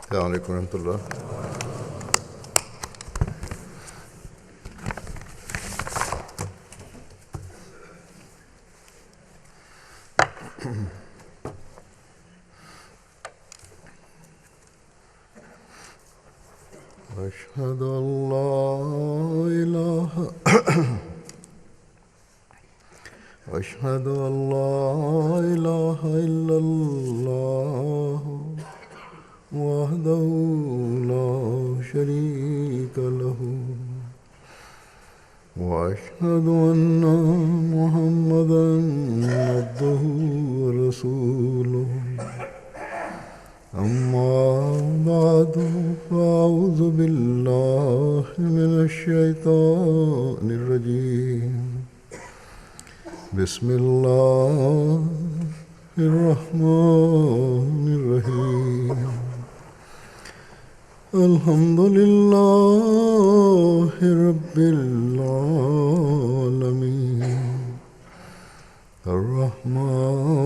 السلام علیکم ورحمۃ اللہ۔ أشهد أن لا إله أشهد أن لا إله إلا الله وحده لا شريك له وأشهد أن محمدا عبده ورسوله أما بعد فأعوذ بالله من الشيطان الرجيم بسم الله الرحمن الرحيم الحمد لله رب العالمين الرحمن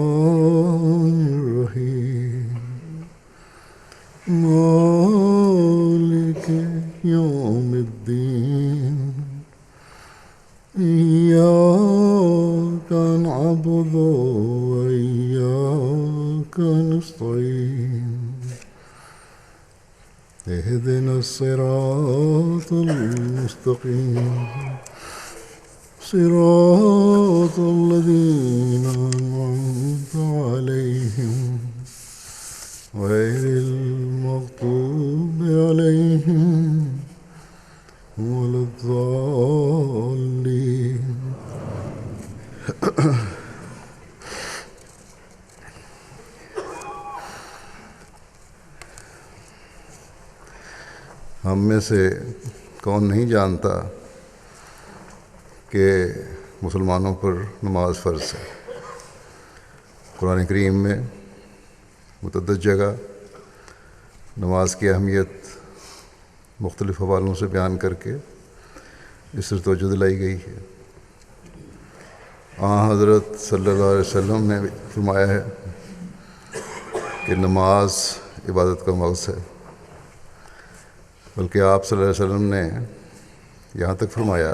الرحيم مالك يوم الدين إياك نعبد وإياك نستعين اهدنا الصراط المستقيم صراط الذين أنعمت عليهم غير المغضوب عليهم ولا الضالين۔ ہم میں سے کون نہیں جانتا کہ مسلمانوں پر نماز فرض ہے۔ قرآن کریم میں متعدد جگہ نماز کی اہمیت مختلف حوالوں سے بیان کر کے اس پر توجہ دلائی گئی ہے۔ حضرت صلی اللہ علیہ وسلم نے فرمایا ہے کہ نماز عبادت کا مغز ہے، بلکہ آپ صلی اللہ علیہ وسلم نے یہاں تک فرمایا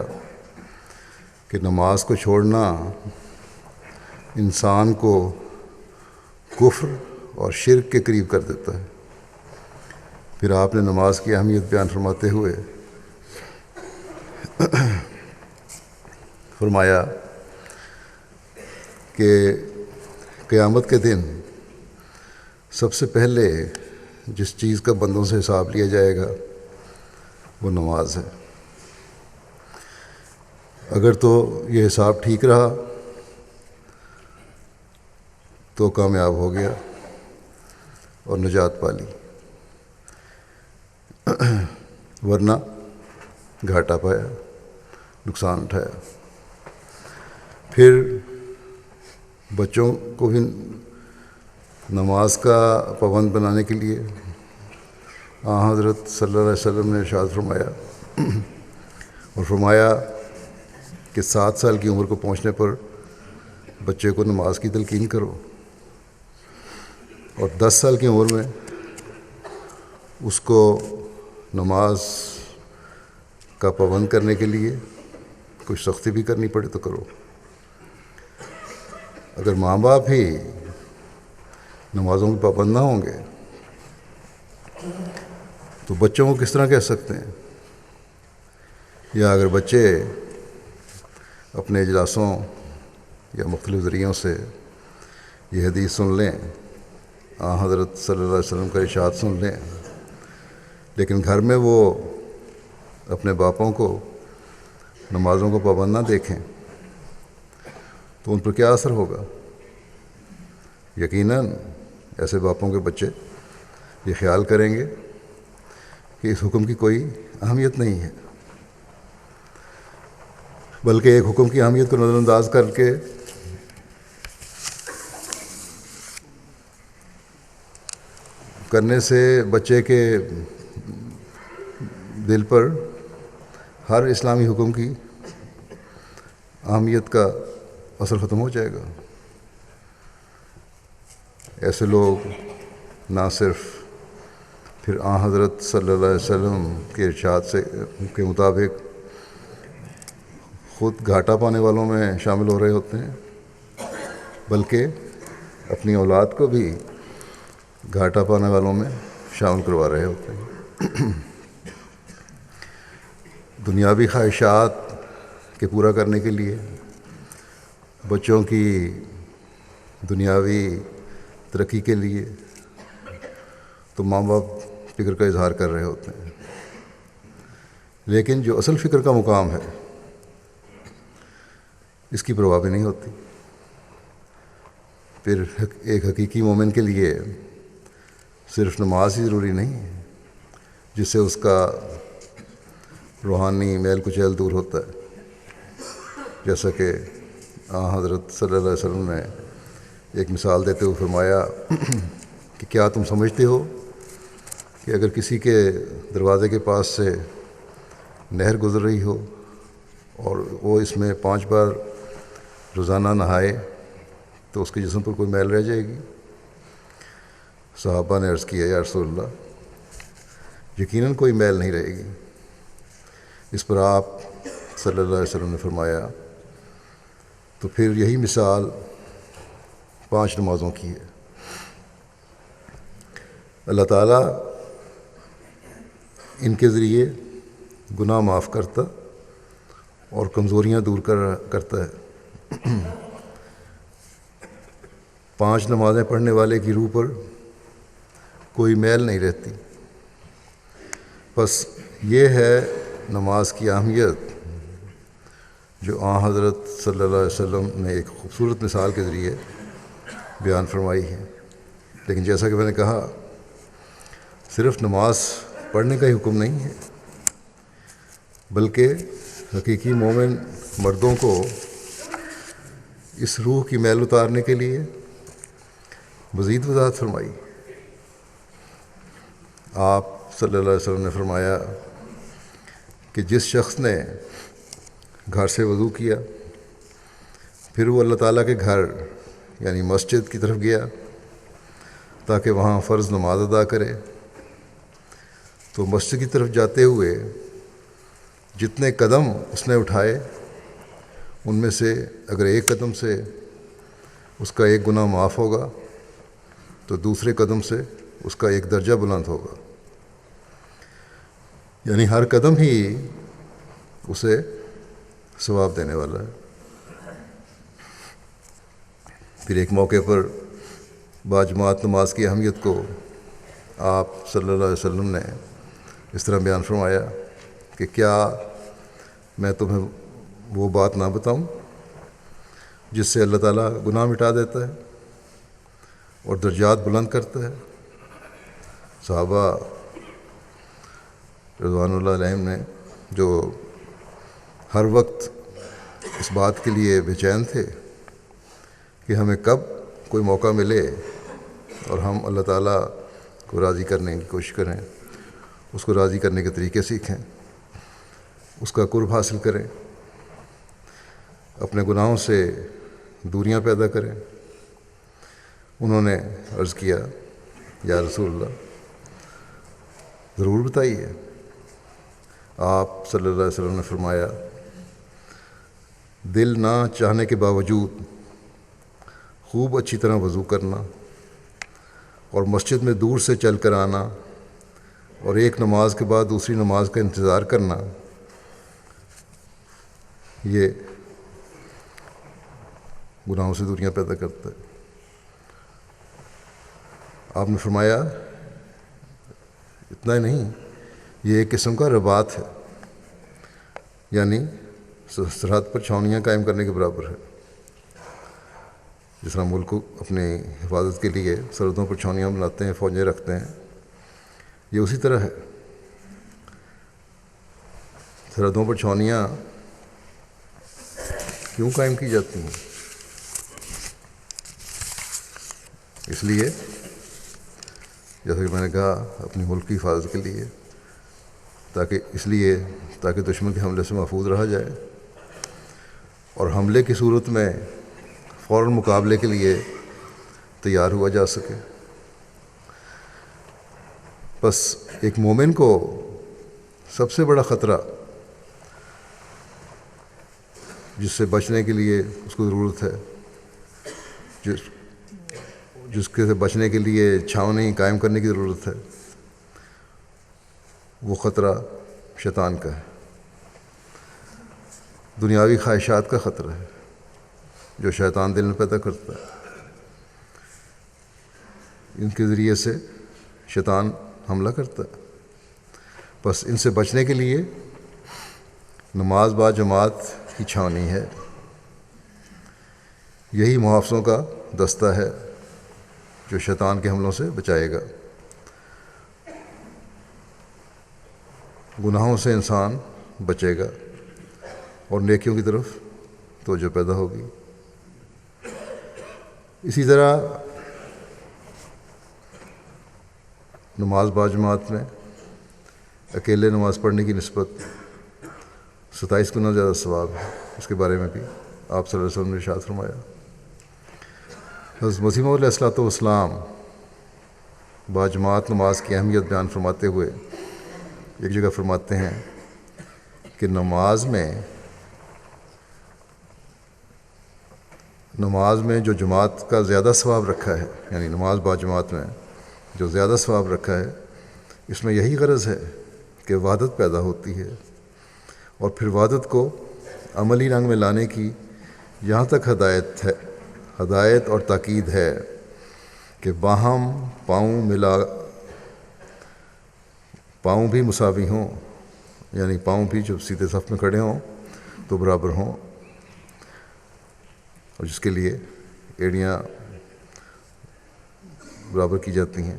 کہ نماز کو چھوڑنا انسان کو کفر اور شرک کے قریب کر دیتا ہے۔ پھر آپ نے نماز کی اہمیت بیان فرماتے ہوئے فرمایا کہ قیامت کے دن سب سے پہلے جس چیز کا بندوں سے حساب لیا جائے گا وہ نماز ہے۔ اگر تو یہ حساب ٹھیک رہا تو کامیاب ہو گیا اور نجات پا لی، ورنہ گھاٹا پایا، نقصان اٹھایا۔ پھر بچوں کو بھی نماز کا پابند بنانے کے لیے حضرت صلی اللہ علیہ وسلم نے ارشاد فرمایا اور فرمایا کہ 7 سال کی عمر کو پہنچنے پر بچے کو نماز کی تلقین کرو، اور 10 سال کی عمر میں اس کو نماز کا پابند کرنے کے لیے کچھ سختی بھی کرنی پڑے تو کرو۔ اگر ماں باپ ہی نمازوں کے پابند نہ ہوں گے تو بچوں کو کس طرح کہہ سکتے ہیں؟ یا اگر بچے اپنے اجلاسوں یا مختلف ذریعوں سے یہ حدیث سن لیں، حضرت صلی اللہ علیہ وسلم کا ارشاد سن لیں، لیکن گھر میں وہ اپنے باپوں کو نمازوں کو پابند نہ دیکھیں تو ان پر کیا اثر ہوگا؟ یقیناً ایسے باپوں کے بچے یہ خیال کریں گے کہ اس حکم کی کوئی اہمیت نہیں ہے، بلکہ ایک حکم کی اہمیت کو نظر انداز کر کے کرنے سے بچے کے دل پر ہر اسلامی حکم کی اہمیت کا اثر ختم ہو جائے گا۔ ایسے لوگ نہ صرف پھر حضرت صلی اللہ علیہ وسلم کے ارشاد کے مطابق خود گھاٹا پانے والوں میں شامل ہو رہے ہوتے ہیں، بلکہ اپنی اولاد کو بھی گھاٹا پانے والوں میں شامل کروا رہے ہوتے ہیں۔ دنیاوی خواہشات کے پورا کرنے کے لیے، بچوں کی دنیاوی ترقی کے لیے تو ماں باپ فکر کا اظہار کر رہے ہوتے ہیں، لیکن جو اصل فکر کا مقام ہے اس کی پرواہ بھی نہیں ہوتی۔ پھر ایک حقیقی مومن کے لیے صرف نماز ہی ضروری نہیں ہے جس سے اس کا روحانی میل کچیل دور ہوتا ہے، جیسا کہ حضرت صلی اللہ علیہ وسلم نے ایک مثال دیتے ہوئے فرمایا کہ کیا تم سمجھتے ہو کہ اگر کسی کے دروازے کے پاس سے نہر گزر رہی ہو اور وہ اس میں 5 بار روزانہ نہائے تو اس کے جسم پر کوئی میل رہ جائے گی؟ صحابہ نے عرض کیا یا رسول اللہ، یقیناً کوئی میل نہیں رہے گی۔ اس پر آپ صلی اللہ علیہ وسلم نے فرمایا تو پھر یہی مثال 5 نمازوں کی ہے۔ اللہ تعالیٰ ان کے ذریعے گناہ معاف کرتا اور کمزوریاں دور کرتا ہے۔ 5 نمازیں پڑھنے والے کی روح پر کوئی میل نہیں رہتی۔ بس یہ ہے نماز کی اہمیت جو حضرت صلی اللہ علیہ وسلم نے ایک خوبصورت مثال کے ذریعے بیان فرمائی ہے۔ لیکن جیسا کہ میں نے کہا، صرف نماز پڑھنے کا ہی حکم نہیں ہے، بلکہ حقیقی مومن مردوں کو اس روح کی میل اتارنے کے لیے مزید وضاحت فرمائی۔ آپ صلی اللہ علیہ وسلم نے فرمایا کہ جس شخص نے گھر سے وضو کیا پھر وہ اللہ تعالیٰ کے گھر یعنی مسجد کی طرف گیا تاکہ وہاں فرض نماز ادا کرے، تو مسجد کی طرف جاتے ہوئے جتنے قدم اس نے اٹھائے ان میں سے اگر ایک قدم سے اس کا ایک گناہ معاف ہوگا تو دوسرے قدم سے اس کا ایک درجہ بلند ہوگا، یعنی ہر قدم ہی اسے ثواب دینے والا ہے۔ پھر ایک موقع پر باجماعت نماز کی اہمیت کو آپ صلی اللہ علیہ وسلم نے اس طرح بیان فرمایا کہ کیا میں تمہیں وہ بات نہ بتاؤں جس سے اللہ تعالیٰ گناہ مٹا دیتا ہے اور درجات بلند کرتا ہے؟ صحابہ رضوان اللہ علیہم نے جو ہر وقت اس بات کے لیے بے چین تھے کہ ہمیں کب کوئی موقع ملے اور ہم اللہ تعالیٰ کو راضی کرنے کی کوشش کریں، اس کو راضی کرنے کے طریقے سیکھیں، اس کا قرب حاصل کریں، اپنے گناہوں سے دوریاں پیدا کریں۔ انہوں نے عرض کیا یا رسول اللہ، ضرور بتائیے۔ آپ صلی اللہ علیہ وسلم نے فرمایا، دل نہ چاہنے کے باوجود خوب اچھی طرح وضو کرنا اور مسجد میں دور سے چل کر آنا اور ایک نماز کے بعد دوسری نماز کا انتظار کرنا، یہ گناہوں سے دوریاں پیدا کرتا ہے۔ آپ نے فرمایا اتنا ہی نہیں، یہ ایک قسم کا رباط ہے، یعنی سرحد پر چھاؤنیاں قائم کرنے کے برابر ہے۔ جس طرح ملک کو اپنی حفاظت کے لیے سرحدوں پر چھاؤنیاں بناتے ہیں، فوجیں رکھتے ہیں، یہ اسی طرح ہے۔ سرحدوں پر چھاؤنیاں کیوں قائم کی جاتی ہیں؟ اس لیے جیسا کہ میں نے کہا اپنی ملک کی حفاظت کے لیے، تاکہ دشمن کے حملے سے محفوظ رہا جائے اور حملے کی صورت میں فوراً مقابلے کے لیے تیار ہوا جا سکے۔ بس ایک مومن کو سب سے بڑا خطرہ جس سے بچنے کے لیے اس کو ضرورت ہے، جس کے سے بچنے کے لیے چھاؤنی قائم کرنے کی ضرورت ہے، وہ خطرہ شیطان کا ہے، دنیاوی خواہشات کا خطرہ ہے جو شیطان دل میں پیدا کرتا ہے۔ ان کے ذریعے سے شیطان حملہ کرتا ہے۔ بس ان سے بچنے کے لیے نماز با جماعت کی چھاونی ہے، یہی محافظوں کا دستہ ہے جو شیطان کے حملوں سے بچائے گا۔ گناہوں سے انسان بچے گا اور نیکیوں کی طرف توجہ پیدا ہوگی۔ اسی طرح نماز با جماعت میں اکیلے نماز پڑھنے کی نسبت 27 گنا زیادہ ثواب ہے، اس کے بارے میں بھی آپ صلی اللہ علیہ وسلم نے ارشاد فرمایا۔ حضرت مسیح موعود علیہ السلام با جماعت نماز کی اہمیت بیان فرماتے ہوئے ایک جگہ فرماتے ہیں کہ نماز میں جو جماعت کا زیادہ ثواب رکھا ہے، یعنی نماز با جماعت میں جو زیادہ ثواب رکھا ہے، اس میں یہی غرض ہے کہ وحدت پیدا ہوتی ہے، اور پھر وحدت کو عملی رنگ میں لانے کی یہاں تک ہدایت اور تاکید ہے کہ باہم پاؤں بھی مساوی ہوں، یعنی پاؤں بھی جب سیدھے صف میں کھڑے ہوں تو برابر ہوں، اور جس کے لیے ایڑیاں برابر کی جاتی ہیں،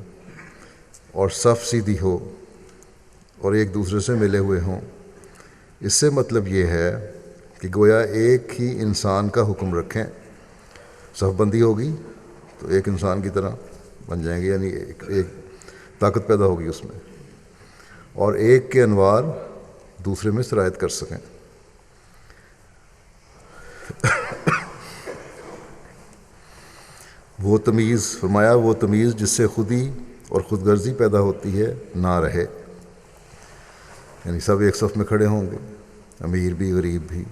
اور صف سیدھی ہو اور ایک دوسرے سے ملے ہوئے ہوں۔ اس سے مطلب یہ ہے کہ گویا ایک ہی انسان کا حکم رکھیں، صف بندی ہوگی تو ایک انسان کی طرح بن جائیں گے، یعنی ایک طاقت پیدا ہوگی اس میں، اور ایک کے انوار دوسرے میں سرایت کر سکیں۔ وہ تمیز جس سے خودی اور خود غرضی پیدا ہوتی ہے نہ رہے، یعنی سب ایک صف میں کھڑے ہوں گے، امیر بھی غریب بھی۔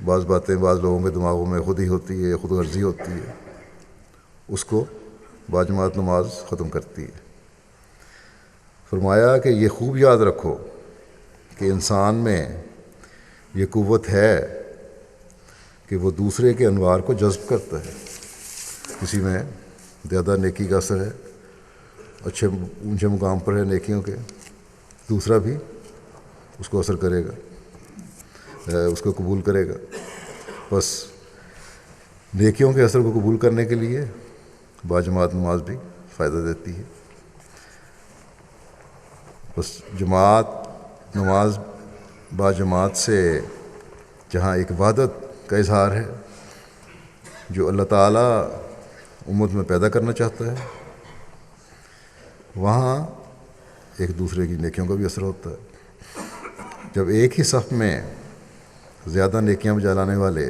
بعض باتیں بعض لوگوں کے دماغوں میں خود ہی ہوتی ہے، خود غرضی ہوتی ہے، اس کو با جماعت نماز ختم کرتی ہے۔ فرمایا کہ یہ خوب یاد رکھو کہ انسان میں یہ قوت ہے کہ وہ دوسرے کے انوار کو جذب کرتا ہے۔ کسی میں زیادہ نیکی کا اثر ہے، اچھے اونچے مقام پر ہے نیکیوں کے، دوسرا بھی اس کو اثر کرے گا، اس کو قبول کرے گا۔ بس نیکیوں کے اثر کو قبول کرنے کے لیے با جماعت نماز بھی فائدہ دیتی ہے۔ بس نماز با جماعت سے جہاں ایک وحدت کا اظہار ہے جو اللہ تعالیٰ امت میں پیدا کرنا چاہتا ہے، وہاں ایک دوسرے کی نیکیوں کا بھی اثر ہوتا ہے۔ جب ایک ہی صف میں زیادہ نیکیاں بجا لانے والے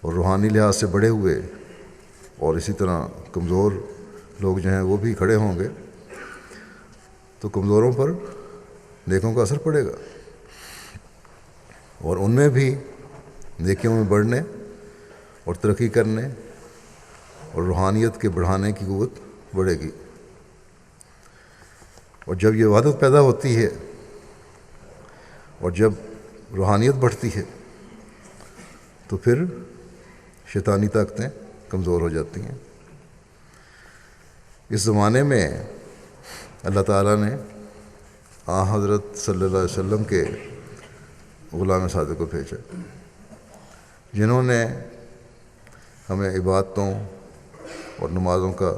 اور روحانی لحاظ سے بڑے ہوئے اور اسی طرح کمزور لوگ جو ہیں وہ بھی کھڑے ہوں گے تو کمزوروں پر نیکیوں کا اثر پڑے گا، اور ان میں بھی نیکیوں میں بڑھنے اور ترقی کرنے اور روحانیت کے بڑھانے کی قوت بڑھے گی۔ اور جب یہ وحدت پیدا ہوتی ہے اور جب روحانیت بڑھتی ہے تو پھر شیطانی طاقتیں کمزور ہو جاتی ہیں۔ اس زمانے میں اللہ تعالیٰ نے حضرت صلی اللہ علیہ وسلم کے غلام صادق کو بھیجا، جنہوں نے ہمیں عبادتوں اور نمازوں کا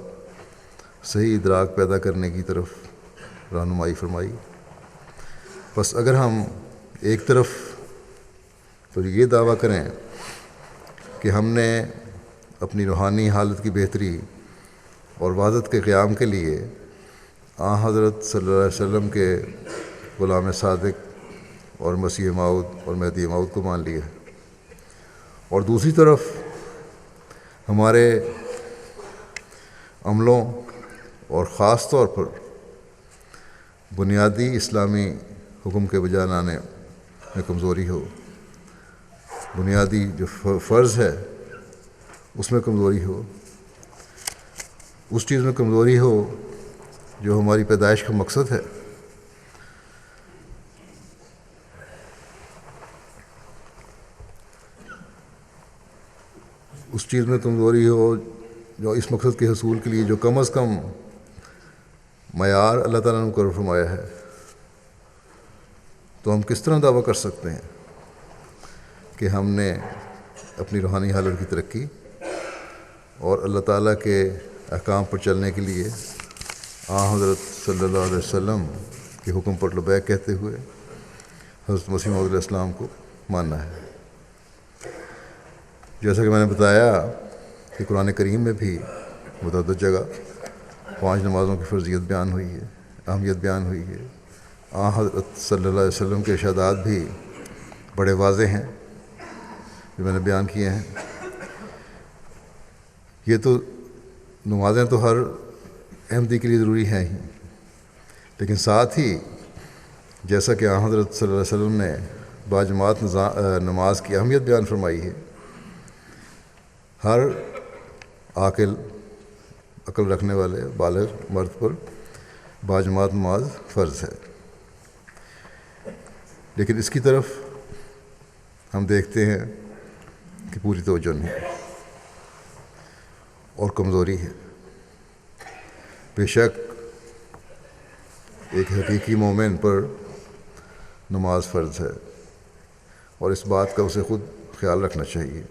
صحیح ادراک پیدا کرنے کی طرف رہنمائی فرمائی۔ بس اگر ہم ایک طرف تو یہ دعویٰ کریں کہ ہم نے اپنی روحانی حالت کی بہتری اور وحدت کے قیام کے لیے حضرت صلی اللہ علیہ وسلم کے غلام صادق اور مسیح موعود اور مہدی موعود کو مان لیا، اور دوسری طرف ہمارے عملوں اور خاص طور پر بنیادی اسلامی حکم کے بجا لانے میں کمزوری ہو، بنیادی جو فرض ہے اس میں کمزوری ہو، اس چیز میں کمزوری ہو جو ہماری پیدائش کا مقصد ہے، اس چیز میں کمزوری ہو جو اس مقصد کے حصول کے لیے جو کم از کم معیار اللہ تعالیٰ نے مقرر فرمایا ہے، تو ہم کس طرح دعویٰ کر سکتے ہیں کہ ہم نے اپنی روحانی حالت کی ترقی اور اللہ تعالیٰ کے احکام پر چلنے کے لیے حضرت صلی اللہ علیہ وسلم کے حکم پر لبیک کہتے ہوئے حضرت مسیح موعود علیہ السلام کو ماننا ہے؟ جیسا کہ میں نے بتایا کہ قرآن کریم میں بھی متعدد جگہ 5 نمازوں کی فرضیت بیان ہوئی ہے، اہمیت بیان ہوئی ہے۔ حضرت صلی اللہ علیہ وسلم کے ارشادات بھی بڑے واضح ہیں جو میں نے بیان کیے ہیں۔ یہ تو نمازیں تو ہر احمدی کے لیے ضروری ہیں ہی، لیکن ساتھ ہی جیسا کہ حضرت صلی اللہ علیہ وسلم نے باجماعت نماز کی اہمیت بیان فرمائی ہے، ہر عاقل عقل رکھنے والے بالغ مرد پر باجماعت نماز فرض ہے، لیکن اس کی طرف ہم دیکھتے ہیں کہ پوری توجہ نہیں ہے اور کمزوری ہے۔ بے شک ایک حقیقی مومن پر نماز فرض ہے اور اس بات کا اسے خود خیال رکھنا چاہیے،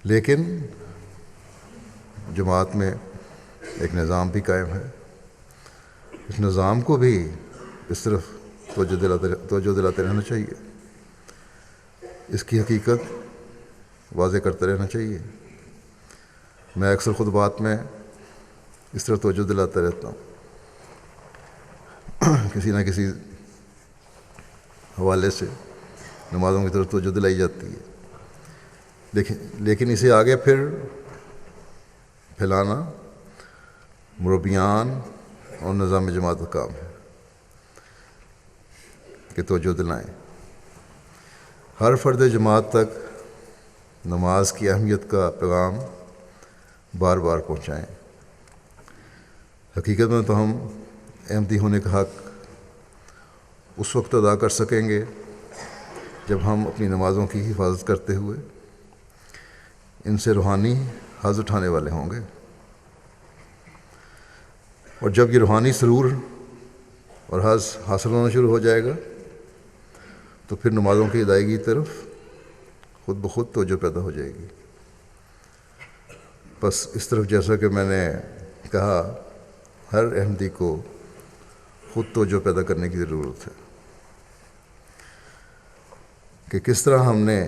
لیکن جماعت میں ایک نظام بھی قائم ہے، اس نظام کو بھی اس طرف توجہ دلاتے رہنا چاہیے، اس کی حقیقت واضح کرتے رہنا چاہیے۔ میں اکثر خطبات میں اس طرح توجہ دلاتا رہتا ہوں، کسی نہ کسی حوالے سے نمازوں کی طرف توجہ دلائی جاتی ہے، لیکن اسے آگے پھر پھیلانا مربیان اور نظام جماعت کا کام ہے کہ توجہ دلائیں، ہر فرد جماعت تک نماز کی اہمیت کا پیغام بار بار پہنچائیں۔ حقیقت میں تو ہم احمدی ہونے کا حق اس وقت ادا کر سکیں گے جب ہم اپنی نمازوں کی حفاظت کرتے ہوئے ان سے روحانی حظ اٹھانے والے ہوں گے، اور جب یہ روحانی سرور اور حظ حاصل ہونا شروع ہو جائے گا تو پھر نمازوں کی ادائیگی کی طرف خود بخود توجہ پیدا ہو جائے گی۔ بس اس طرف جیسا کہ میں نے کہا، ہر احمدی کو خود توجہ پیدا کرنے کی ضرورت ہے کہ کس طرح ہم نے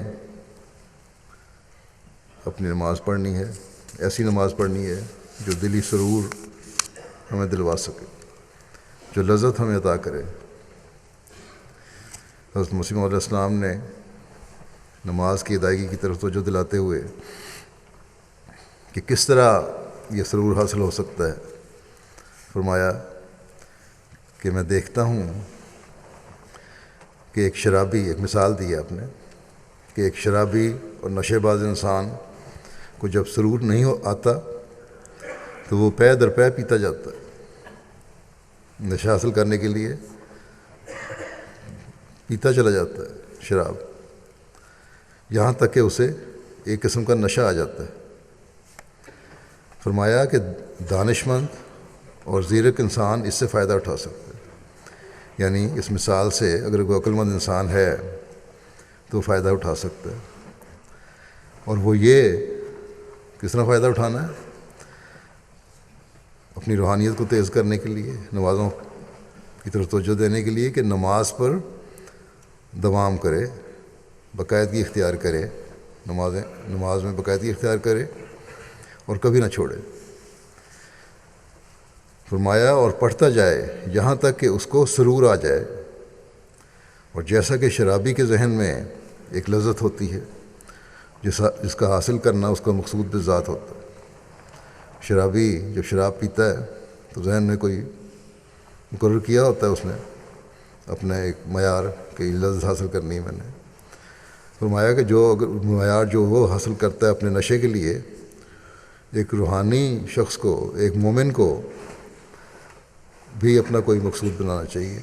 اپنی نماز پڑھنی ہے، ایسی نماز پڑھنی ہے جو دلی سرور ہمیں دلوا سکے، جو لذت ہمیں عطا کرے۔ حضرت مسیح موعود علیہ السلام نے نماز کی ادائیگی کی طرف توجہ دلاتے ہوئے کہ کس طرح یہ سرور حاصل ہو سکتا ہے فرمایا کہ میں دیکھتا ہوں کہ ایک شرابی، ایک مثال دی ہے آپ نے کہ ایک شرابی اور نشے باز انسان کو جب سرور نہیں آتا تو وہ پے در پے پیتا جاتا ہے، نشہ حاصل کرنے کے لیے پیتا چلا جاتا ہے شراب، یہاں تک کہ اسے ایک قسم کا نشہ آ جاتا ہے۔ فرمایا کہ دانش مند اور زیرک انسان اس سے فائدہ اٹھا سکتا ہے، یعنی اس مثال سے اگر کوئی عقل مند انسان ہے تو فائدہ اٹھا سکتا ہے، اور وہ یہ کس طرح فائدہ اٹھانا ہے؟ اپنی روحانیت کو تیز کرنے کے لیے، نمازوں کی طرف توجہ دینے کے لیے کہ نماز پر دوام کرے، باقاعدگی اختیار کرے، نماز میں باقاعدگی اختیار کرے اور کبھی نہ چھوڑے۔ فرمایا اور پڑھتا جائے یہاں تک کہ اس کو سرور آ جائے، اور جیسا کہ شرابی کے ذہن میں ایک لذت ہوتی ہے جس کا حاصل کرنا اس کا مقصود بذات ہوتا ہے، شرابی جب شراب پیتا ہے تو ذہن میں کوئی مقرر کیا ہوتا ہے اس نے اپنا ایک معیار کہ لذت حاصل کرنی ہے. میں نے فرمایا کہ اگر معیار جو وہ حاصل کرتا ہے اپنے نشے کے لیے، ایک روحانی شخص کو، ایک مومن کو بھی اپنا کوئی مقصود بنانا چاہیے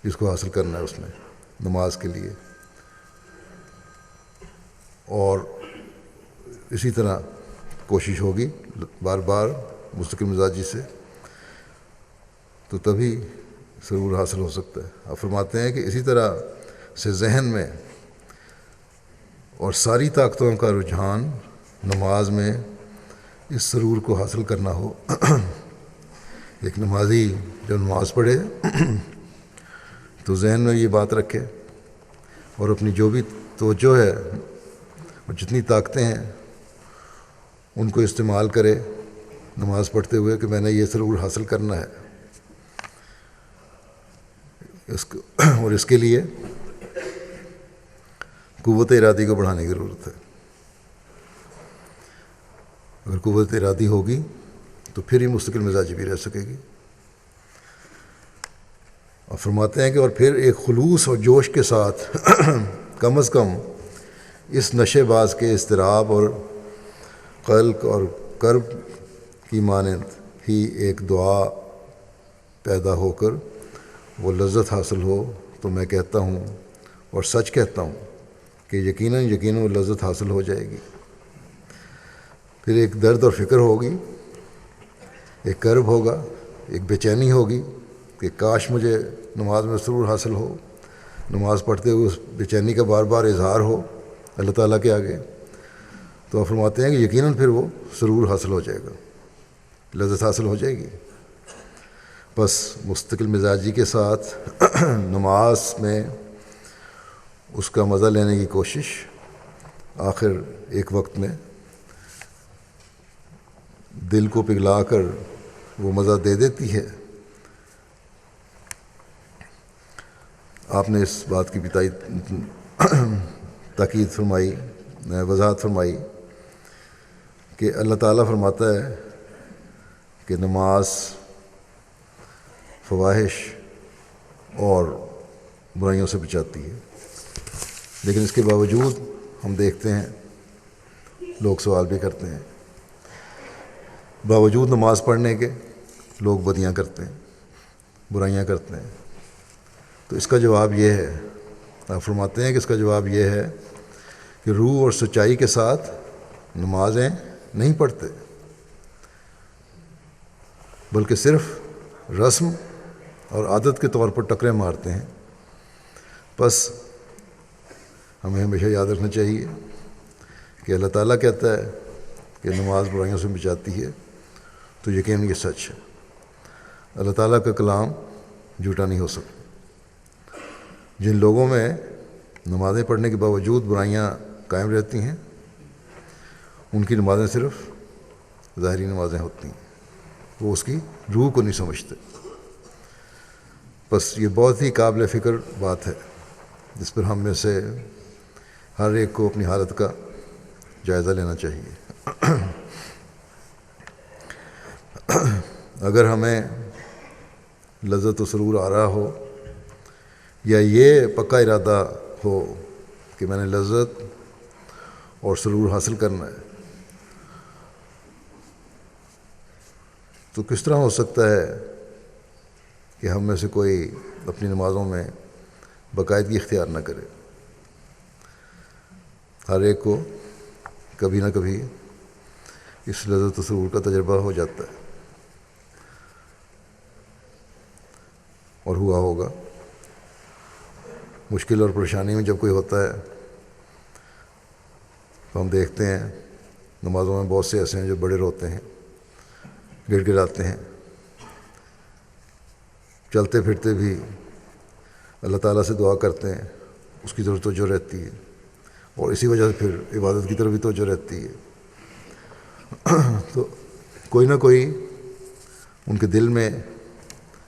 جس کو حاصل کرنا ہے اس نے نماز کے لیے. اور اسی طرح کوشش ہوگی بار بار مستقل مزاجی سے، تو تبھی سرور حاصل ہو سکتا ہے. آپ فرماتے ہیں کہ اسی طرح سے ذہن میں اور ساری طاقتوں کا رجحان نماز میں اس سرور کو حاصل کرنا ہو. ایک نمازی جب نماز پڑھے تو ذہن میں یہ بات رکھے اور اپنی جو بھی توجہ ہے اور جتنی طاقتیں ہیں ان کو استعمال کرے نماز پڑھتے ہوئے کہ میں نے یہ سرور حاصل کرنا ہے. اور اس کے لیے قوت ارادی کو بڑھانے کی ضرورت ہے. اگر قوت ارادی ہوگی تو پھر ہی مستقل مزاجی بھی رہ سکے گی. اور فرماتے ہیں کہ اور پھر ایک خلوص اور جوش کے ساتھ کم از کم اس نشے باز کے اضطراب اور قلق اور کرب کی مانند ہی ایک دعا پیدا ہو کر وہ لذت حاصل ہو، تو میں کہتا ہوں اور سچ کہتا ہوں کہ یقیناً وہ لذت حاصل ہو جائے گی. پھر ایک درد اور فکر ہوگی، ایک کرب ہوگا، ایک بے چینی ہوگی کہ کاش مجھے نماز میں سرور حاصل ہو. نماز پڑھتے ہوئے اس بے چینی کا بار بار اظہار ہو اللہ تعالیٰ کے آگے. تو آپ فرماتے ہیں کہ یقیناً پھر وہ سرور حاصل ہو جائے گا، لذت حاصل ہو جائے گی. بس مستقل مزاجی کے ساتھ نماز میں اس کا مزہ لینے کی کوشش آخر ایک وقت میں دل کو پگھلا کر وہ مزہ دے دیتی ہے. آپ نے اس بات کی بھی تاکید فرمائی، وضاحت فرمائی کہ اللہ تعالیٰ فرماتا ہے کہ نماز فواحش اور برائیوں سے بچاتی ہے. لیکن اس کے باوجود ہم دیکھتے ہیں لوگ سوال بھی کرتے ہیں، باوجود نماز پڑھنے کے لوگ بدیاں کرتے ہیں، برائیاں کرتے ہیں. تو اس کا جواب یہ ہے، آپ فرماتے ہیں کہ اس کا جواب یہ ہے کہ روح اور سچائی کے ساتھ نمازیں نہیں پڑھتے، بلکہ صرف رسم اور عادت کے طور پر ٹکریں مارتے ہیں. بس ہمیں ہمیشہ یاد رکھنا چاہیے کہ اللہ تعالیٰ کہتا ہے کہ نماز برائیوں سے بچاتی ہے، تو یقیناً یہ سچ ہے. اللہ تعالیٰ کا کلام جھوٹا نہیں ہو سکتا. جن لوگوں میں نمازیں پڑھنے کے باوجود برائیاں قائم رہتی ہیں ان کی نمازیں صرف ظاہری نمازیں ہوتی ہیں، وہ اس کی روح کو نہیں سمجھتے. بس یہ بہت ہی قابل فکر بات ہے جس پر ہم میں سے ہر ایک کو اپنی حالت کا جائزہ لینا چاہیے. اگر ہمیں لذت و سرور آ رہا ہو یا یہ پکا ارادہ ہو کہ میں نے لذت اور سرور حاصل کرنا ہے، تو کس طرح ہو سکتا ہے کہ ہم میں سے کوئی اپنی نمازوں میں باقاعدگی اختیار نہ کرے؟ ہر ایک کو کبھی نہ کبھی اس لذت و سرور کا تجربہ ہو جاتا ہے اور ہوا ہوگا. مشکل اور پریشانی میں جب کوئی ہوتا ہے تو ہم دیکھتے ہیں نمازوں میں بہت سے ایسے ہیں جو بڑے روتے ہیں، گڑ گڑاتے ہیں، چلتے پھرتے بھی اللہ تعالیٰ سے دعا کرتے ہیں، اس کی طرف توجہ رہتی ہے اور اسی وجہ سے پھر عبادت کی طرف بھی توجہ رہتی ہے. تو کوئی نہ کوئی ان کے دل میں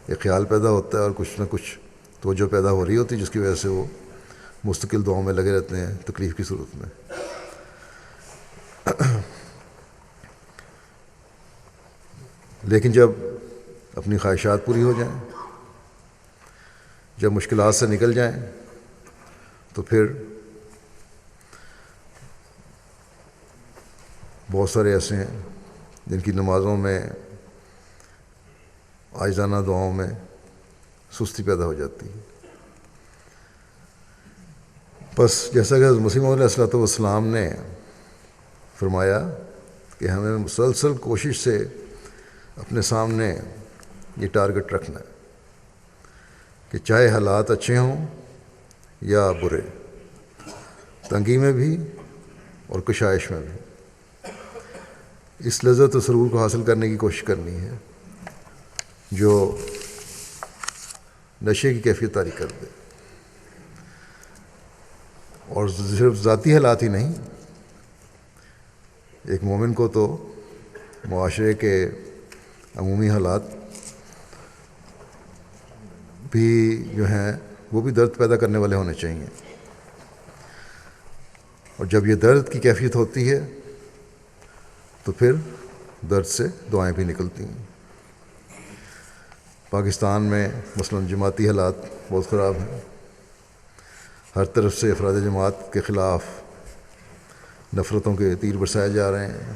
ایک خیال پیدا ہوتا ہے اور کچھ نہ کچھ توجہ پیدا ہو رہی ہوتی ہے جس کی وجہ سے وہ مستقل دعاؤں میں لگے رہتے ہیں تکلیف کی صورت میں. لیکن جب اپنی خواہشات پوری ہو جائیں، جب مشکلات سے نکل جائیں، تو پھر بہت سارے ایسے ہیں جن کی نمازوں میں، عاجزانہ دعاؤں میں سستی پیدا ہو جاتی ہے۔ بس جیسا کہ حضرت مسیح موعود علیہ الصلوۃ والسلام نے فرمایا کہ ہمیں مسلسل کوشش سے اپنے سامنے یہ ٹارگٹ رکھنا ہے کہ چاہے حالات اچھے ہوں یا برے، تنگی میں بھی اور کشائش میں بھی، اس لذت و سرور کو حاصل کرنے کی کوشش کرنی ہے جو نشے کی کیفیت طاری کر دے۔ اور صرف ذاتی حالات ہی نہیں، ایک مومن کو تو معاشرے کے عمومی حالات بھی جو ہیں وہ بھی درد پیدا کرنے والے ہونے چاہیے، اور جب یہ درد کی کیفیت ہوتی ہے تو پھر درد سے دعائیں بھی نکلتی ہیں۔ پاکستان میں مثلاً جماعتی حالات بہت خراب ہیں، ہر طرف سے افراد جماعت کے خلاف نفرتوں کے تیر برسائے جا رہے ہیں،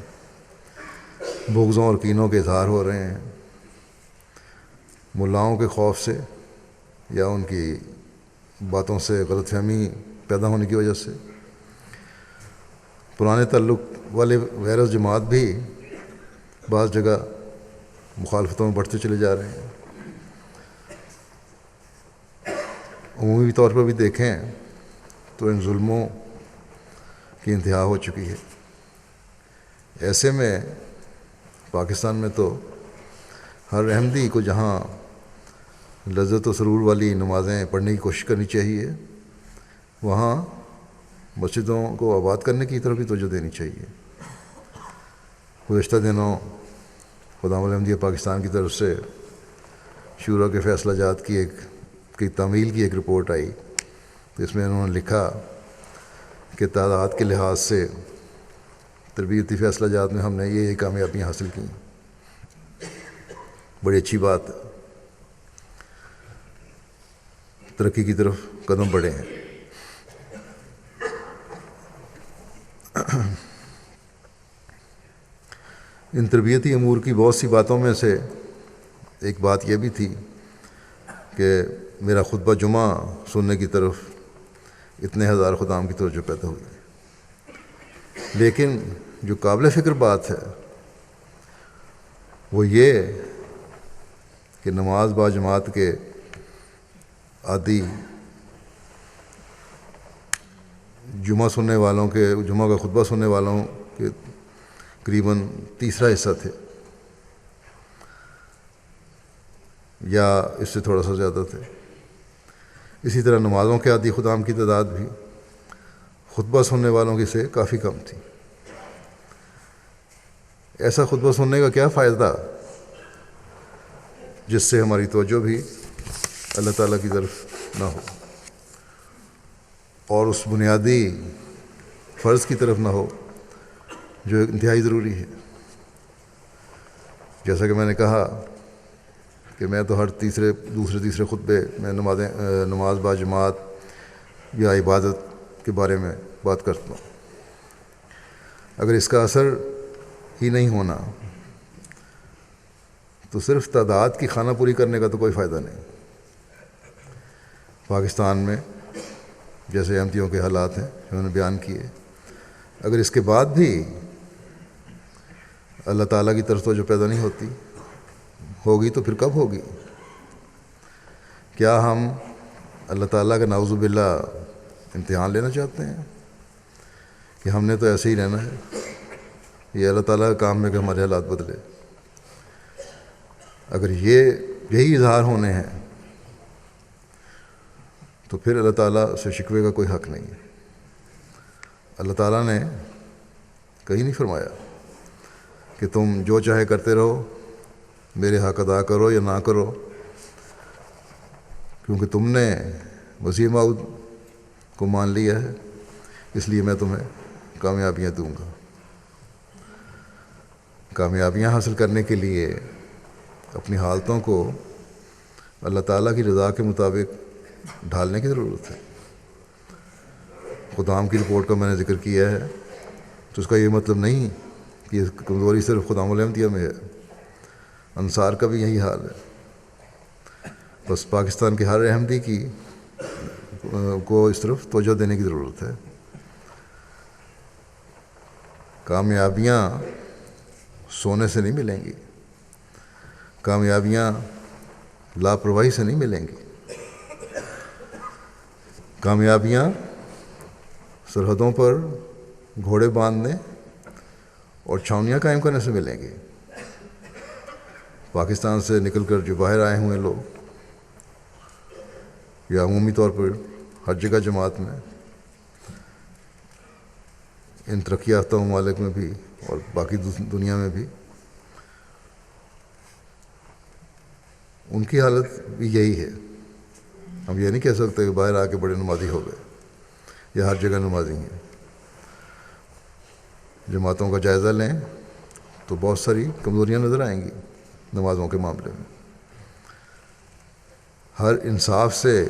بغضوں اور کینوں کے اظہار ہو رہے ہیں، ملاؤں کے خوف سے یا ان کی باتوں سے غلط فہمی پیدا ہونے کی وجہ سے پرانے تعلق والے وائرس جماعت بھی بعض جگہ مخالفتوں میں بڑھتے چلے جا رہے ہیں۔ عمومی طور پر بھی دیکھیں تو ان ظلموں کی انتہا ہو چکی ہے۔ ایسے میں پاکستان میں تو ہر احمدی کو جہاں لذت و سرور والی نمازیں پڑھنے کی کوشش کرنی چاہیے، وہاں مسجدوں کو آباد کرنے کی طرف بھی توجہ دینی چاہیے۔ گزشتہ دنوں خدامت احمدیہ پاکستان کی طرف سے شورا کے فیصلہ جات کی تعمیل کی ایک رپورٹ آئی، تو اس میں انہوں نے لکھا کہ تعداد کے لحاظ سے تربیتی فیصلہ جات میں ہم نے یہ کامیابیاں حاصل کیں۔ بڑی اچھی بات ہے، ترقی کی طرف قدم بڑھے ہیں۔ ان تربیتی امور کی بہت سی باتوں میں سے ایک بات یہ بھی تھی کہ میرا خطبہ جمعہ سننے کی طرف اتنے ہزار خدام کی توجہ پیدا ہوئی، لیکن جو قابل فکر بات ہے وہ یہ کہ نماز با جماعت کے عادی جمعہ سننے والوں کے، جمعہ کا خطبہ سننے والوں کے تقریباً تیسرا حصہ تھے یا اس سے تھوڑا سا زیادہ تھے۔ اسی طرح نمازوں کے عادی خدام کی تعداد بھی خطبہ سننے والوں کی سے کافی کم تھی۔ ایسا خطبہ سننے کا کیا فائدہ جس سے ہماری توجہ بھی اللہ تعالیٰ کی طرف نہ ہو اور اس بنیادی فرض کی طرف نہ ہو جو انتہائی ضروری ہے۔ جیسا کہ میں نے کہا کہ میں تو ہر دوسرے تیسرے خطبے میں نماز با جماعت یا عبادت کے بارے میں بات کرتا ہوں۔ اگر اس کا اثر ہی نہیں ہونا تو صرف تعداد کی خانہ پوری کرنے کا تو کوئی فائدہ نہیں۔ پاکستان میں جیسے احمدیوں کے حالات ہیں انہوں نے بیان کیے، اگر اس کے بعد بھی اللہ تعالیٰ کی طرف توجہ پیدا نہیں ہوگی تو پھر کب ہوگی؟ کیا ہم اللہ تعالیٰ کا نعوذ باللہ امتحان لینا چاہتے ہیں کہ ہم نے تو ایسے ہی رہنا ہے؟ یہ اللہ تعالیٰ کا کام ہے کہ ہمارے حالات بدلے۔ اگر یہی اظہار ہونے ہیں تو پھر اللہ تعالیٰ سے شکوے کا کوئی حق نہیں ہے۔ اللہ تعالیٰ نے کہیں نہیں فرمایا کہ تم جو چاہے کرتے رہو، میرے حق ادا کرو یا نہ کرو، کیونکہ تم نے مسیح موعود کو مان لیا ہے اس لیے میں تمہیں کامیابیاں دوں گا۔ کامیابیاں حاصل کرنے کے لیے اپنی حالتوں کو اللہ تعالیٰ کی رضا کے مطابق ڈھالنے کی ضرورت ہے۔ خدام کی رپورٹ کا میں نے ذکر کیا ہے، تو اس کا یہ مطلب نہیں کہ یہ کمزوری صرف خدام الاحمدیہ میں ہے، انصار کا بھی یہی حال ہے۔ بس پاکستان کے ہر احمدی کو اس طرف توجہ دینے کی ضرورت ہے۔ کامیابیاں سونے سے نہیں ملیں گی، کامیابیاں لاپرواہی سے نہیں ملیں گی، کامیابیاں سرحدوں پر گھوڑے باندھنے اور چھاؤنیاں قائم کرنے سے ملیں گی۔ پاکستان سے نکل کر جو باہر آئے ہوئے لوگ، یا عمومی طور پر ہر جگہ جماعت میں، ان ترقی یافتہ ممالک میں بھی اور باقی دنیا میں بھی، ان کی حالت بھی یہی ہے۔ ہم یہ نہیں کہہ سکتے کہ باہر آ کے بڑے نمازی ہو گئے یا ہر جگہ نمازی ہیں۔ جماعتوں کا جائزہ لیں تو بہت ساری کمزوریاں نظر آئیں گی نمازوں کے معاملے میں۔ ہر انصاف سے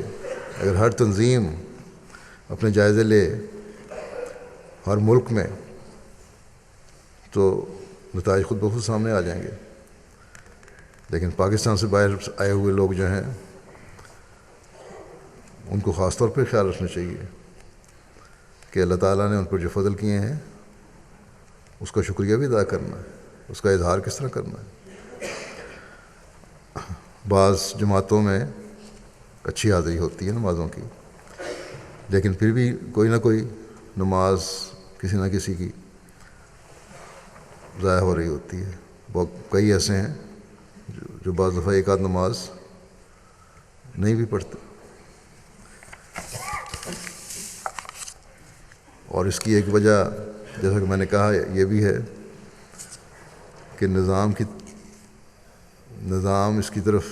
اگر ہر تنظیم اپنے جائزے لے ہر ملک میں، تو نتائج خود بخود سامنے آ جائیں گے۔ لیکن پاکستان سے باہر آئے ہوئے لوگ جو ہیں، ان کو خاص طور پہ خیال رکھنا چاہیے کہ اللہ تعالیٰ نے ان پر جو فضل کیے ہیں اس کا شکریہ بھی ادا کرنا ہے، اس کا اظہار کس طرح کرنا ہے۔ بعض جماعتوں میں اچھی حاضری ہوتی ہے نمازوں کی، لیکن پھر بھی کوئی نہ کوئی نماز کسی نہ کسی کی ضائع ہو رہی ہوتی ہے۔ بہت کئی ایسے ہیں جو بعض دفعہ ایک آدھ نماز نہیں بھی پڑھتے، اور اس کی ایک وجہ جیسا کہ میں نے کہا یہ بھی ہے کہ نظام اس کی طرف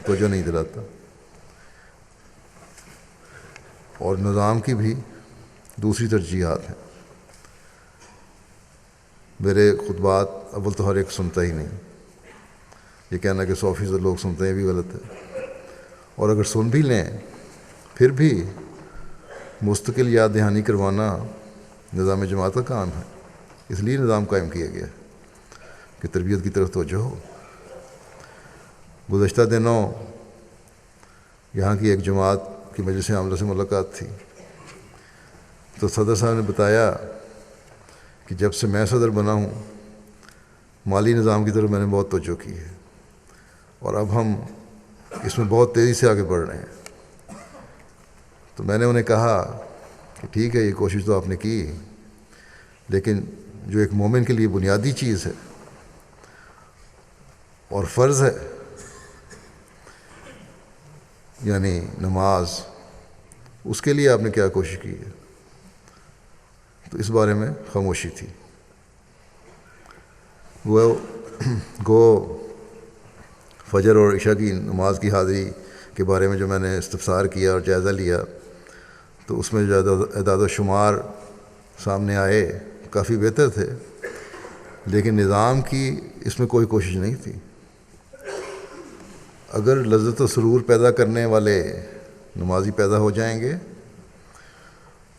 توجہ نہیں دلاتا، اور نظام کی بھی دوسری ترجیحات ہیں۔ میرے خطبات اول تو ہر ایک سنتا ہی نہیں، یہ کہنا کہ 100% لوگ سنتے ہیں بھی غلط ہے، اور اگر سن بھی لیں پھر بھی مستقل یاد دہانی کروانا نظام جماعت کا کام ہے۔ اس لیے نظام قائم کیا گیا ہے کہ تربیت کی طرف توجہ ہو۔ گزشتہ دنوں یہاں کی ایک جماعت کی مجلس عاملہ سے ملاقات تھی، تو صدر صاحب نے بتایا کہ جب سے میں صدر بنا ہوں مالی نظام کی طرف میں نے بہت توجہ کی ہے، اور اب ہم اس میں بہت تیزی سے آگے بڑھ رہے ہیں۔ تو میں نے انہیں کہا کہ ٹھیک ہے، یہ کوشش تو آپ نے کی، لیکن جو ایک مومن کے لیے بنیادی چیز ہے اور فرض ہے، یعنی نماز، اس کے لیے آپ نے کیا کوشش کی ہے؟ تو اس بارے میں خاموشی تھی۔ گو فجر اور عشاء کی نماز کی حاضری کے بارے میں جو میں نے استفسار کیا اور جائزہ لیا، تو اس میں جو اعداد و شمار سامنے آئے کافی بہتر تھے، لیکن نظام کی اس میں کوئی کوشش نہیں تھی۔ اگر لذت و سرور پیدا کرنے والے نمازی پیدا ہو جائیں گے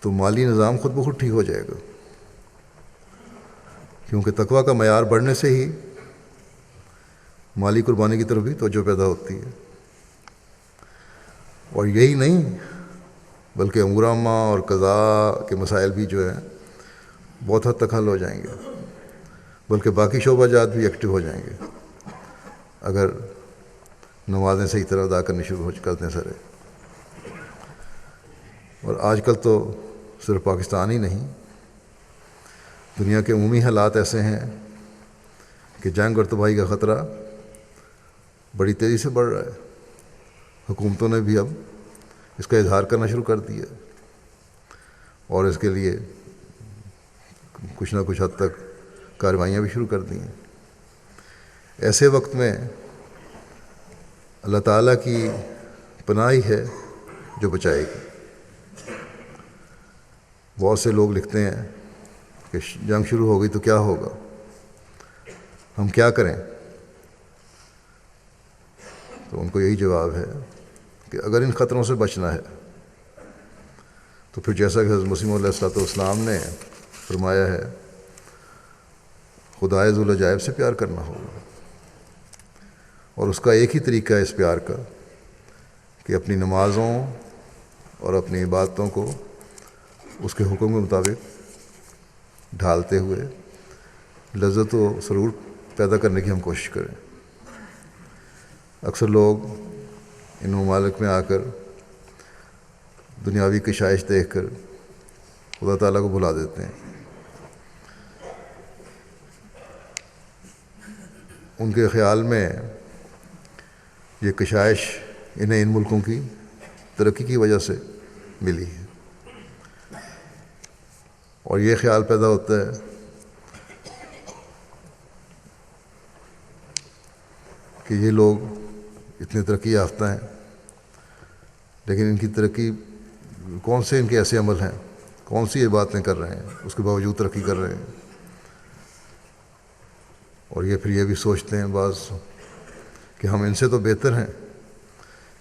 تو مالی نظام خود بخود ٹھیک ہو جائے گا، کیونکہ تقویٰ کا معیار بڑھنے سے ہی مالی قربانی کی طرف بھی توجہ پیدا ہوتی ہے۔ اور یہی نہیں بلکہ امور عامہ اور قضاء کے مسائل بھی جو ہیں بہت حد تک حل ہو جائیں گے، بلکہ باقی شعبہ جات بھی ایکٹیو ہو جائیں گے اگر نمازیں صحیح طرح ادا کرنی شروع کر دیں سارے۔ اور آج کل تو صرف پاکستان ہی نہیں، دنیا کے عمومی حالات ایسے ہیں کہ جنگ اور تباہی کا خطرہ بڑی تیزی سے بڑھ رہا ہے۔ حکومتوں نے بھی اب اس کا اظہار کرنا شروع کر دیا، اور اس کے لیے کچھ نہ کچھ حد تک کارروائیاں بھی شروع کر دی ہیں۔ ایسے وقت میں اللہ تعالیٰ کی پناہ ہی ہے جو بچائے گی۔ بہت سے لوگ لکھتے ہیں کہ جنگ شروع ہو گئی تو کیا ہوگا، ہم کیا کریں؟ تو ان کو یہی جواب ہے کہ اگر ان خطروں سے بچنا ہے تو پھر جیسا کہ حضرت مسیح علیہ الصلوۃ والسلام نے فرمایا ہے، خدائے ذوالعجائب سے پیار کرنا ہوگا، اور اس کا ایک ہی طریقہ ہے اس پیار کا کہ اپنی نمازوں اور اپنی عبادتوں کو اس کے حکم کے مطابق ڈھالتے ہوئے لذت و سرور پیدا کرنے کی ہم کوشش کریں۔ اکثر لوگ ان ممالک میں آ کر دنیاوی کشائش دیکھ کر خدا تعالیٰ کو بھلا دیتے ہیں۔ ان کے خیال میں یہ کشائش انہیں ان ملکوں کی ترقی کی وجہ سے ملی ہے، اور یہ خیال پیدا ہوتا ہے کہ یہ لوگ اتنے ترقی یافتہ ہیں، لیکن ان کی ترقی کون سے ان کے ایسے عمل ہیں، کون سی یہ باتیں کر رہے ہیں، اس کے باوجود ترقی کر رہے ہیں۔ اور یہ پھر یہ بھی سوچتے ہیں بعض کہ ہم ان سے تو بہتر ہیں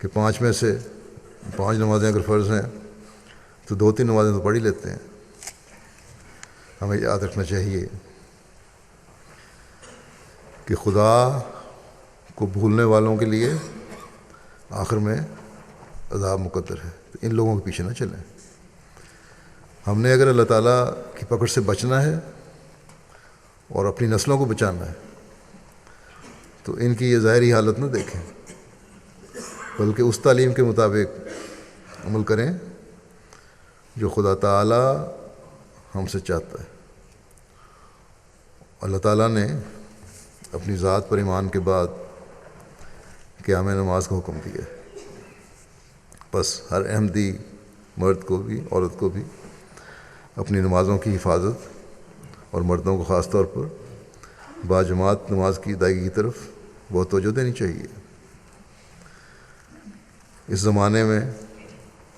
کہ 5 میں سے 5 نمازیں اگر فرض ہیں تو 2-3 نمازیں تو پڑھ ہی لیتے ہیں۔ ہمیں یاد رکھنا چاہیے کہ خدا کو بھولنے والوں کے لیے آخر میں عذاب مقدر ہے، تو ان لوگوں کے پیچھے نہ چلیں۔ ہم نے اگر اللہ تعالیٰ کی پکڑ سے بچنا ہے اور اپنی نسلوں کو بچانا ہے تو ان کی یہ ظاہری حالت نہ دیکھیں، بلکہ اس تعلیم کے مطابق عمل کریں جو خدا تعالیٰ ہم سے چاہتا ہے۔ اللہ تعالیٰ نے اپنی ذات پر ایمان کے بعد قیام نماز کا حکم دیا ہے، بس ہر احمدی مرد کو بھی عورت کو بھی اپنی نمازوں کی حفاظت اور مردوں کو خاص طور پر باجماعت نماز کی ادائیگی کی طرف بہت توجہ دینی چاہیے۔ اس زمانے میں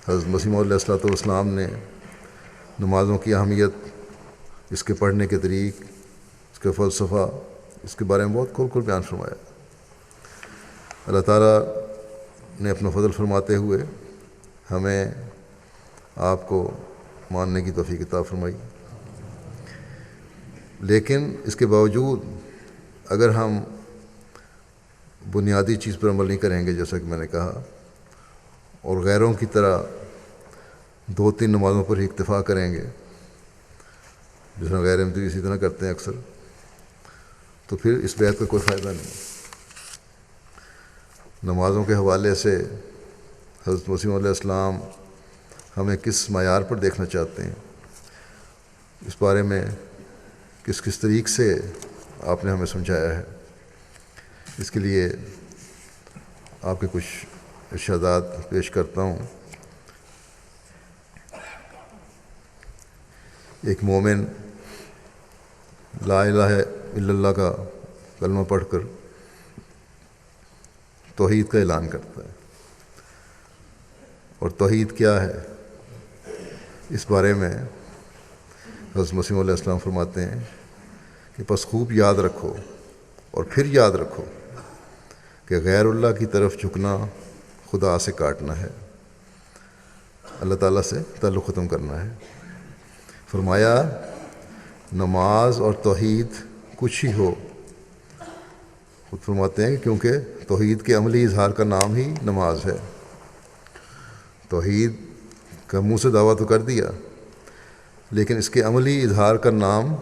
حضرت مسیح علیہ الصلوۃ والسلام نے نمازوں کی اہمیت، اس کے پڑھنے کے طریق، اس کا فلسفہ، اس کے بارے میں بہت کھول کھول بیان فرمایا۔ اللہ تعالیٰ نے اپنا فضل فرماتے ہوئے ہمیں آپ کو ماننے کی توفیق عطا فرمائی، لیکن اس کے باوجود اگر ہم بنیادی چیز پر عمل نہیں کریں گے، جیسا کہ میں نے کہا، اور غیروں کی طرح 2-3 نمازوں پر ہی اکتفا کریں گے جس میں غیر احمدی اسی طرح کرتے ہیں اکثر، تو پھر اس بیعت کا کوئی فائدہ نہیں۔ نمازوں کے حوالے سے حضرت مسیح علیہ السلام ہمیں کس معیار پر دیکھنا چاہتے ہیں، اس بارے میں کس کس طریق سے آپ نے ہمیں سمجھایا ہے، اس کے لیے آپ کے کچھ ارشادات پیش کرتا ہوں۔ ایک مومن لا الہ الا اللہ کا کلمہ پڑھ کر توحید کا اعلان کرتا ہے، اور توحید کیا ہے اس بارے میں حضرت مسیح علیہ السلام فرماتے ہیں کہ پس خوب یاد رکھو اور پھر یاد رکھو کہ غیر اللہ کی طرف جھکنا خدا سے کاٹنا ہے، اللہ تعالیٰ سے تعلق ختم کرنا ہے۔ فرمایا نماز اور توحید کچھ ہی ہو، خود فرماتے ہیں کہ کیونکہ توحید کے عملی اظہار کا نام ہی نماز ہے۔ توحید کا منہ سے دعویٰ تو کر دیا، لیکن اس کے عملی اظہار کا نام،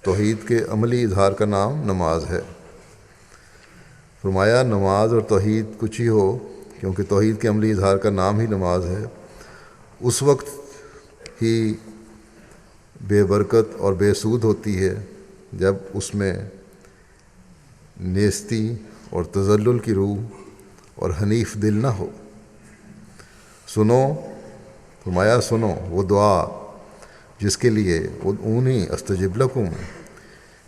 توحید کے عملی اظہار کا نام نماز ہے۔ فرمایا نماز اور توحید کچھ ہی ہو کیونکہ توحید کے عملی اظہار کا نام ہی نماز ہے، اس وقت ہی بے برکت اور بے سود ہوتی ہے جب اس میں نیستی اور تذلل کی روح اور حنیف دل نہ ہو۔ سنو، فرمایا سنو وہ دعا جس کے لیے ادعونی استجب لکم،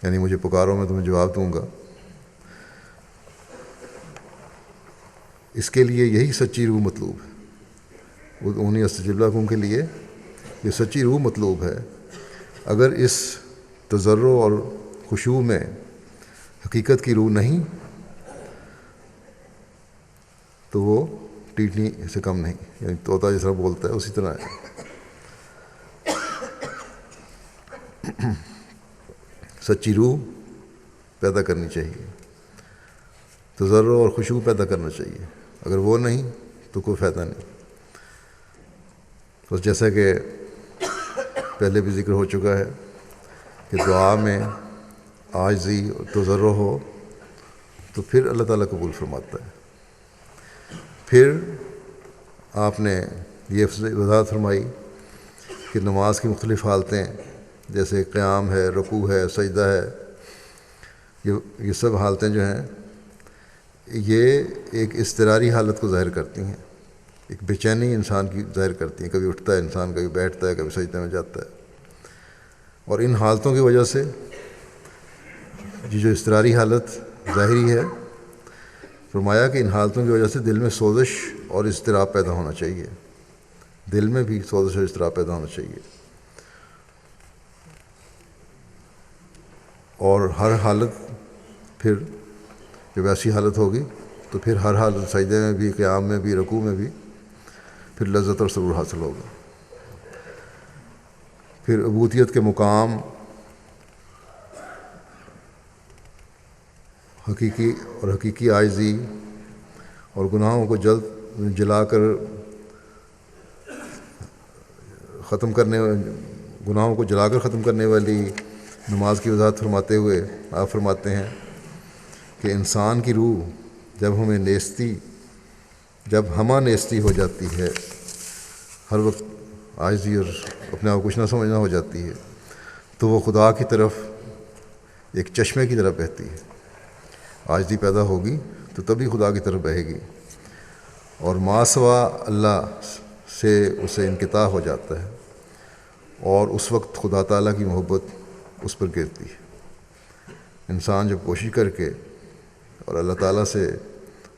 یعنی مجھے پکارو میں تمہیں جواب دوں گا، اس کے لیے یہی سچی روح مطلوب ہے۔ ادعونی استجب لکم کے لیے یہ سچی روح مطلوب ہے۔ اگر اس تضرع اور خشوع میں حقیقت کی روح نہیں تو وہ ٹیٹنی سے کم نہیں، یعنی طوطا جس طرح بولتا ہے اسی طرح ہے۔ سچی روح پیدا کرنی چاہیے، تضرع اور خشوع پیدا کرنا چاہیے، اگر وہ نہیں تو کوئی فائدہ نہیں۔ بس جیسا کہ پہلے بھی ذکر ہو چکا ہے کہ دعا میں عاجزی اور تضرع ہو تو پھر اللہ تعالیٰ قبول فرماتا ہے۔ پھر آپ نے یہ وضاحت فرمائی کہ نماز کی مختلف حالتیں جیسے قیام ہے، رکوع ہے، سجدہ ہے، یہ سب حالتیں جو ہیں یہ ایک اضطراری حالت کو ظاہر کرتی ہیں، ایک بے چینی انسان کی ظاہر کرتی ہیں، کبھی اٹھتا ہے انسان، کبھی بیٹھتا ہے، کبھی سجدے میں جاتا ہے، اور ان حالتوں کی وجہ سے یہ جو اضطراری حالت ظاہری ہے، فرمایا کہ ان حالتوں کی وجہ سے دل میں سوزش اور اضطراب پیدا ہونا چاہیے، دل میں بھی سوزش اور اضطراب پیدا ہونا چاہیے، اور ہر حالت پھر جب ایسی حالت ہوگی تو پھر ہر حالت سجدے میں بھی، قیام میں بھی، رکوع میں بھی پھر لذت اور سرور حاصل ہوگا۔ پھر عبودیت کے مقام حقیقی عاجزی اور گناہوں کو جلا کر ختم کرنے والی نماز کی وضاحت فرماتے ہوئے آپ فرماتے ہیں کہ انسان کی روح جب ہمہ نیستی ہو جاتی ہے، ہر وقت عاجزی اور اپنے آپ کو کچھ نہ سمجھنا ہو جاتی ہے، تو وہ خدا کی طرف ایک چشمے کی طرح بہتی ہے۔ عاجزی پیدا ہوگی تو تبھی خدا کی طرف بہے گی، اور ما سوا اللہ سے اسے انقطاع ہو جاتا ہے، اور اس وقت خدا تعالیٰ کی محبت اس پر گرتی ہے۔ انسان جب کوشش کر کے اور اللہ تعالیٰ سے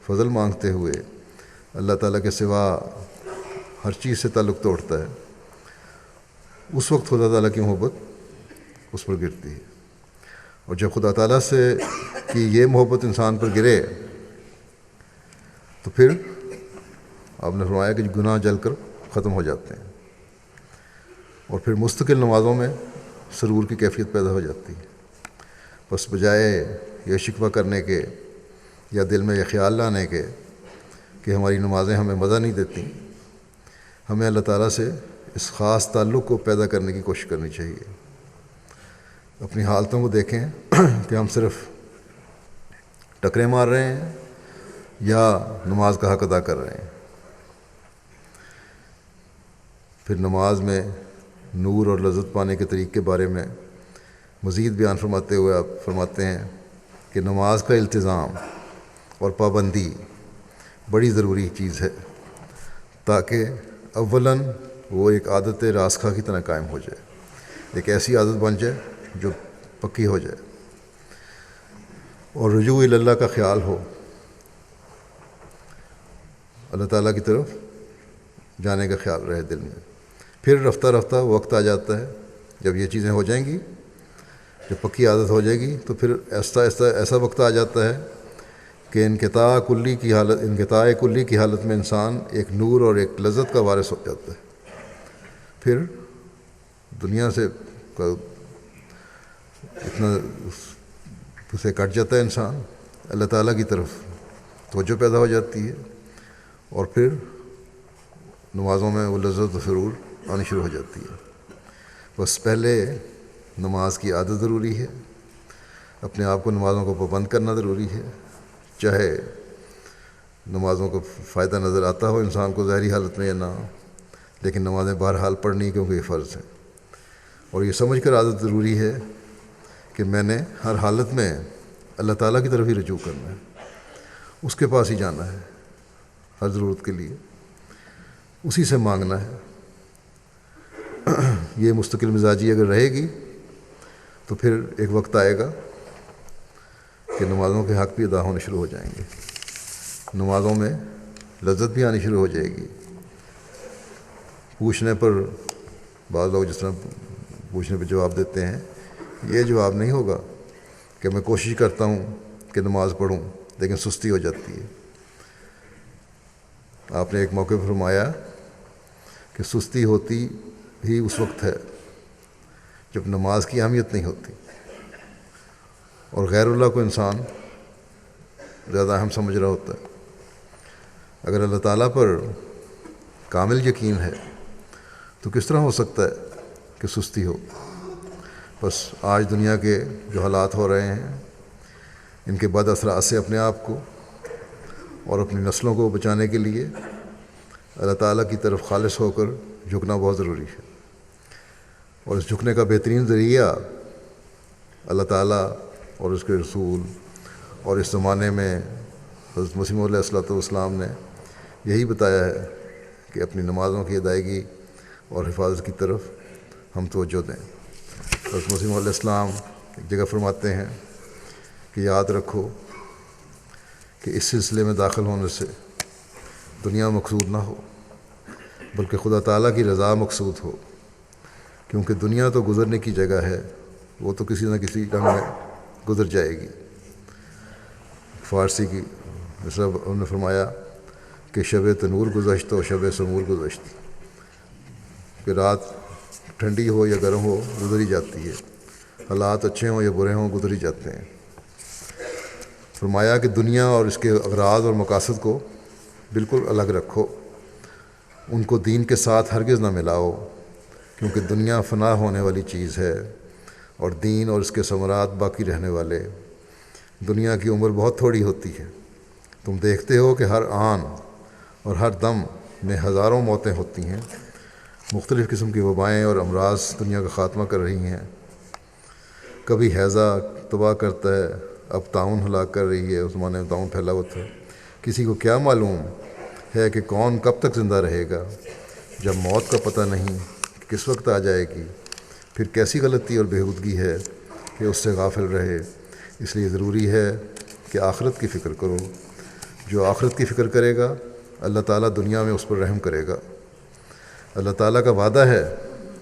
فضل مانگتے ہوئے اللہ تعالیٰ کے سوا ہر چیز سے تعلق توڑتا ہے، اس وقت خدا تعالیٰ کی محبت اس پر گرتی ہے، اور جب خدا تعالیٰ سے کی یہ محبت انسان پر گرے تو پھر آپ نے فرمایا کہ گناہ جل کر ختم ہو جاتے ہیں، اور پھر مستقل نمازوں میں سرور کی کیفیت پیدا ہو جاتی ہے۔ بس بجائے یہ شکوہ کرنے کے یا دل میں یہ خیال لانے کے کہ ہماری نمازیں ہمیں مزہ نہیں دیتی، ہمیں اللہ تعالیٰ سے اس خاص تعلق کو پیدا کرنے کی کوشش کرنی چاہیے۔ اپنی حالتوں کو دیکھیں کہ ہم صرف ٹکرے مار رہے ہیں یا نماز کا حق ادا کر رہے ہیں۔ پھر نماز میں نور اور لذت پانے کے طریق کے بارے میں مزید بیان فرماتے ہوئے آپ فرماتے ہیں کہ نماز کا التزام اور پابندی بڑی ضروری چیز ہے، تاکہ اولاً وہ ایک عادت راسخہ کی طرح قائم ہو جائے، ایک ایسی عادت بن جائے جو پکی ہو جائے، اور رجوع اللہ کا خیال ہو، اللہ تعالیٰ کی طرف جانے کا خیال رہے دل میں۔ پھر رفتہ رفتہ وقت آ جاتا ہے جب یہ چیزیں ہو جائیں گی، جب پکی عادت ہو جائے گی تو پھر آہستہ آہستہ ایسا وقت آ جاتا ہے کہ انقطاع کلی کی حالت میں انسان ایک نور اور ایک لذت کا وارث ہو جاتا ہے۔ پھر دنیا سے اتنا اسے کٹ جاتا ہے انسان، اللہ تعالیٰ کی طرف توجہ پیدا ہو جاتی ہے، اور پھر نمازوں میں وہ لذت و سرور آنی شروع ہو جاتی ہے۔ بس پہلے نماز کی عادت ضروری ہے، اپنے آپ کو نمازوں کو پابند کرنا ضروری ہے، چاہے نمازوں کو فائدہ نظر آتا ہو انسان کو ظاہری حالت میں یا نہ ہو، لیکن نمازیں بہرحال پڑھنی کیونکہ یہ فرض ہے، اور یہ سمجھ کر عادت ضروری ہے کہ میں نے ہر حالت میں اللہ تعالیٰ کی طرف ہی رجوع کرنا ہے، اس کے پاس ہی جانا ہے، ہر ضرورت کے لیے اسی سے مانگنا ہے۔ یہ مستقل مزاجی اگر رہے گی تو پھر ایک وقت آئے گا کہ نمازوں کے حق بھی ادا ہونے شروع ہو جائیں گے، نمازوں میں لذت بھی آنی شروع ہو جائے گی۔ پوچھنے پر بعض لوگ جس طرح پوچھنے پہ جواب دیتے ہیں، یہ جواب نہیں ہوگا کہ میں کوشش کرتا ہوں کہ نماز پڑھوں لیکن سستی ہو جاتی ہے۔ آپ نے ایک موقع پر فرمایا کہ سستی ہوتی ہی اس وقت ہے جب نماز کی اہمیت نہیں ہوتی، اور غیر اللہ کو انسان زیادہ اہم سمجھ رہا ہوتا ہے۔ اگر اللہ تعالیٰ پر کامل یقین ہے تو کس طرح ہو سکتا ہے کہ سستی ہو؟ بس آج دنیا کے جو حالات ہو رہے ہیں ان کے بد اثرات سے اپنے آپ کو اور اپنی نسلوں کو بچانے کے لیے اللہ تعالیٰ کی طرف خالص ہو کر جھکنا بہت ضروری ہے، اور اس جھکنے کا بہترین ذریعہ اللہ تعالیٰ اور اس کے رسول اور اس زمانے میں حضرت مسیح علیہ الصلوۃ والسلام نے یہی بتایا ہے کہ اپنی نمازوں کی ادائیگی اور حفاظت کی طرف ہم توجہ دیں۔ حضرت مسیح علیہ السلام ایک جگہ فرماتے ہیں کہ یاد رکھو کہ اس سلسلے میں داخل ہونے سے دنیا مقصود نہ ہو بلکہ خدا تعالیٰ کی رضا مقصود ہو، کیونکہ دنیا تو گزرنے کی جگہ ہے، وہ تو کسی نہ کسی ڈھنگ میں گزر جائے گی۔ فارسی کی مثلا انہوں نے فرمایا کہ شب تنور گزشت و شب سمور گزشت، کہ رات ٹھنڈی ہو یا گرم ہو گزر ہی جاتی ہے، حالات اچھے ہوں یا برے ہوں گزر ہی جاتے ہیں۔ فرمایا کہ دنیا اور اس کے اغراض اور مقاصد کو بالکل الگ رکھو، ان کو دین کے ساتھ ہرگز نہ ملاؤ، کیونکہ دنیا فنا ہونے والی چیز ہے اور دین اور اس کے ثمرات باقی رہنے والے۔ دنیا کی عمر بہت تھوڑی ہوتی ہے، تم دیکھتے ہو کہ ہر آن اور ہر دم میں ہزاروں موتیں ہوتی ہیں، مختلف قسم کی وبائیں اور امراض دنیا کا خاتمہ کر رہی ہیں۔ کبھی ہیضہ تباہ کرتا ہے، اب طاعون ہلاک کر رہی ہے، اس زمانے میں طاعون پھیلا ہوا تھا۔ کسی کو کیا معلوم ہے کہ کون کب تک زندہ رہے گا، جب موت کا پتہ نہیں کہ کس وقت آ جائے گی۔ پھر کیسی غلطی اور بےہودگی ہے کہ اس سے غافل رہے۔ اس لیے ضروری ہے کہ آخرت کی فکر کرو۔ جو آخرت کی فکر کرے گا اللہ تعالیٰ دنیا میں اس پر رحم کرے گا۔ اللہ تعالیٰ کا وعدہ ہے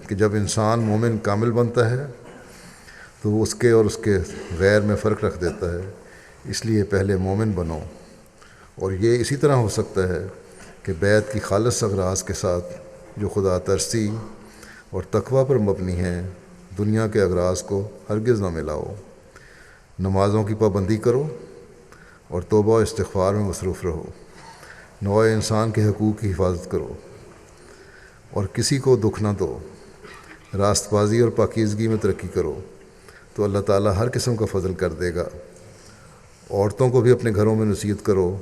کہ جب انسان مومن کامل بنتا ہے تو وہ اس کے اور اس کے غیر میں فرق رکھ دیتا ہے۔ اس لیے پہلے مومن بنو، اور یہ اسی طرح ہو سکتا ہے کہ بیت کی خالص اغراض کے ساتھ جو خدا ترسی اور تقوی پر مبنی ہیں، دنیا کے اغراض کو ہرگز نہ ملاؤ۔ نمازوں کی پابندی کرو اور توبہ و استغفار میں مصروف رہو۔ نوع انسان کے حقوق کی حفاظت کرو اور کسی کو دکھ نہ دو۔ راست بازی اور پاکیزگی میں ترقی کرو تو اللہ تعالیٰ ہر قسم کا فضل کر دے گا۔ عورتوں کو بھی اپنے گھروں میں نصیحت کرو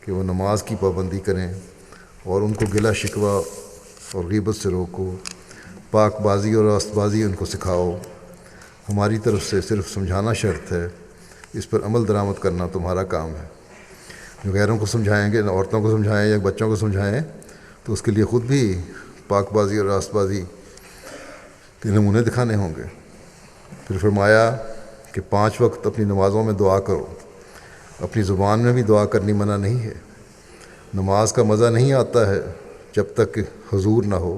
کہ وہ نماز کی پابندی کریں اور ان کو گلہ شکوہ اور غیبت سے روکو۔ پاک بازی اور راست بازی ان کو سکھاؤ۔ ہماری طرف سے صرف سمجھانا شرط ہے، اس پر عمل درآمد کرنا تمہارا کام ہے۔ جو غیروں کو سمجھائیں گے، عورتوں کو سمجھائیں یا بچوں کو سمجھائیں، تو اس کے لیے خود بھی پاک بازی اور راست بازی کے نمونے دکھانے ہوں گے۔ پھر فرمایا کہ 5 وقت اپنی نمازوں میں دعا کرو۔ اپنی زبان میں بھی دعا کرنی منع نہیں ہے۔ نماز کا مزہ نہیں آتا ہے جب تک کہ حضور نہ ہو،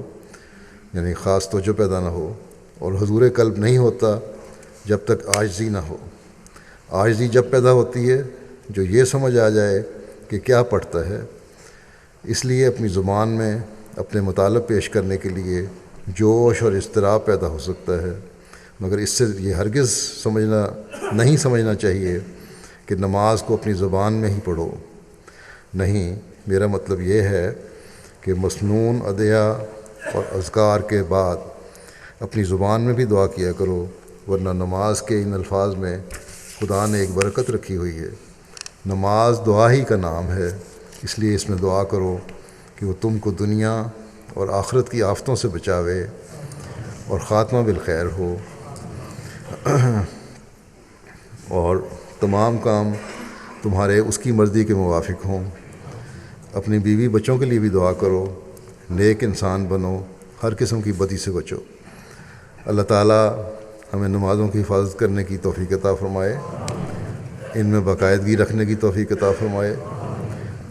یعنی خاص توجہ پیدا نہ ہو، اور حضور قلب نہیں ہوتا جب تک عاجزی نہ ہو۔ عاجزی جب پیدا ہوتی ہے جو یہ سمجھ آ جائے کہ کیا پڑھتا ہے۔ اس لیے اپنی زبان میں اپنے مطالب پیش کرنے کے لیے جوش اور اضطراب پیدا ہو سکتا ہے، مگر اس سے یہ ہرگز نہیں سمجھنا چاہیے کہ نماز کو اپنی زبان میں ہی پڑھو۔ نہیں، میرا مطلب یہ ہے کہ مسنون ادعیہ اور اذکار کے بعد اپنی زبان میں بھی دعا کیا کرو، ورنہ نماز کے ان الفاظ میں خدا نے ایک برکت رکھی ہوئی ہے۔ نماز دعا ہی کا نام ہے، اس لیے اس میں دعا کرو کہ وہ تم کو دنیا اور آخرت کی آفتوں سے بچاوے اور خاتمہ بالخیر ہو، اور تمام کام تمہارے اس کی مرضی کے موافق ہوں۔ اپنی بیوی بچوں کے لیے بھی دعا کرو، نیک انسان بنو، ہر قسم کی بدی سے بچو۔ اللہ تعالیٰ ہمیں نمازوں کی حفاظت کرنے کی توفیق عطا فرمائے، ان میں باقاعدگی رکھنے کی توفیق عطا فرمائے،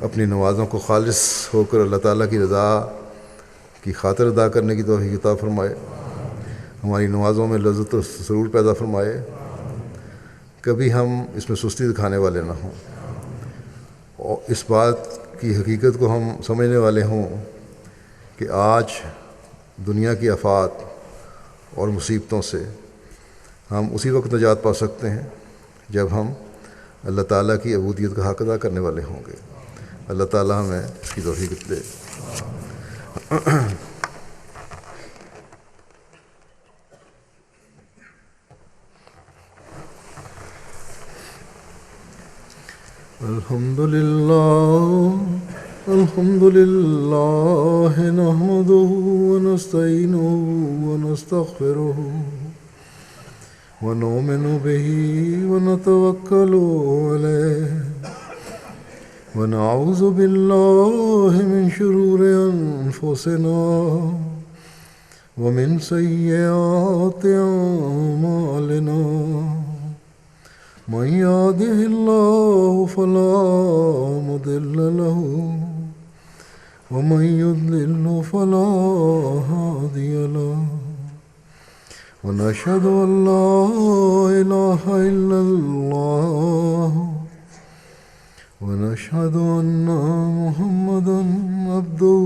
اپنی نمازوں کو خالص ہو کر اللہ تعالیٰ کی رضا کی خاطر ادا کرنے کی توفیق عطا فرمائے، ہماری نمازوں میں لذت و سرور پیدا فرمائے، کبھی ہم اس میں سستی دکھانے والے نہ ہوں، اور اس بات کی حقیقت کو ہم سمجھنے والے ہوں کہ آج دنیا کی آفات اور مصیبتوں سے ہم اسی وقت نجات پا سکتے ہیں جب ہم اللہ تعالیٰ کی عبودیت کا حق ادا کرنے والے ہوں گے۔ اللہ تعالیٰ ہمیں اس کی توفیق دے۔ الحمد للہ نحمده ونستعینه ونستغفره ونؤمن به ونتوکل علیہ ونعوذ باللہ من شرور انفسنا ومن سیئات اعمالنا من يهده الله فلا مضل له ومن يضلل فلا هادي له ونشهد أن لا إله إلا الله ونشهد أن محمدا عبده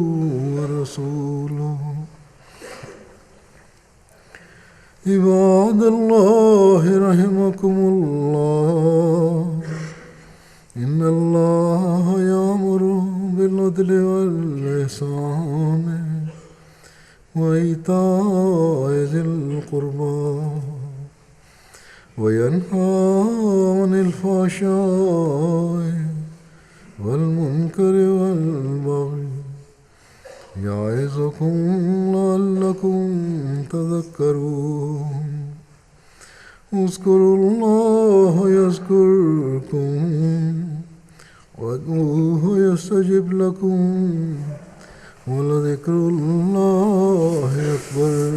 ورسوله عباد الله رحمكم الله إن الله يأمر بالعدل والإحسان وإيتاء ذي القربى وينهى عن الفحشاء والمنكر والبغي يعظكم لعلكم تذكرون اذكروا الله يذكركم وادعوه يستجب لكم ولذكر الله أكبر